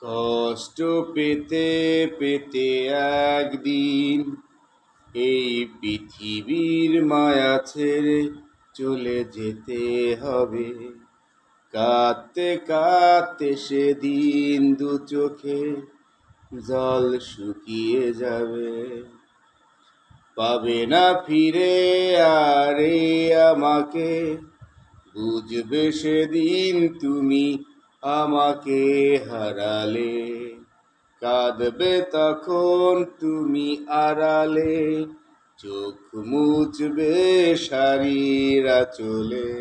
কষ্ট পেতে পেতে একদিন এই পৃথিবীর মায়া ছেড়ে চলে যেতে হবে। কাঁদতে কাঁদতে সেদিন দু চোখে জল শুকিয়ে যাবে। পাবে না ফিরে আর আমাকে, বুঝবে সেদিন তুমি আমাকে হারালে। কাঁদবে তখন তুমি আড়ালে, চোখ মুছবে শাড়ির আঁচলে।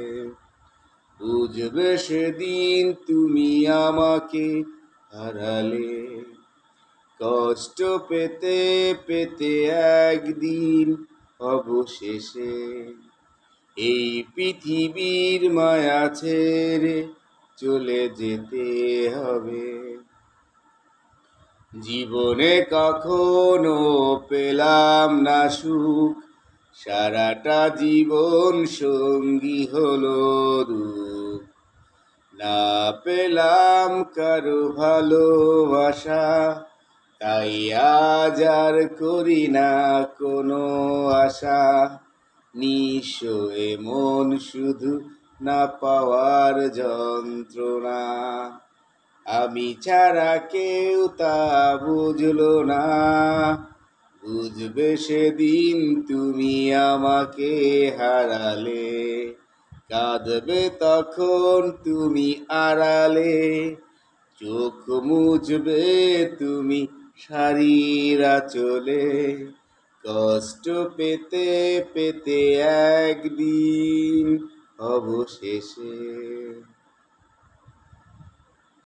বুঝবে সেদিন তুমি আমাকে হারালে। কষ্ট পেতে পেতে একদিন অবশেষে এই পৃথিবীর মায়া ছেড়ে চলে যেতে হবে। জীবনে কখনো পেলাম না সুখ, সারাটা জীবন সঙ্গী হলো দুঃখ। না পেলাম কারো ভালোবাসা, তাই আজ আর করি না কোনো আশা। নিঃস্ব এ মন শুধু না পাওয়ার যন্ত্রণা, আমি ছাড়া কেউ তা বুঝলো না। বুঝবে সেদিন তুমি আমাকে হারালে। কাঁদবে তখন তুমি আড়ালে, চোখ মুছবে তুমি শাড়ির আঁচলে। কষ্ট পেতে পেতে একদিন অবশেষে।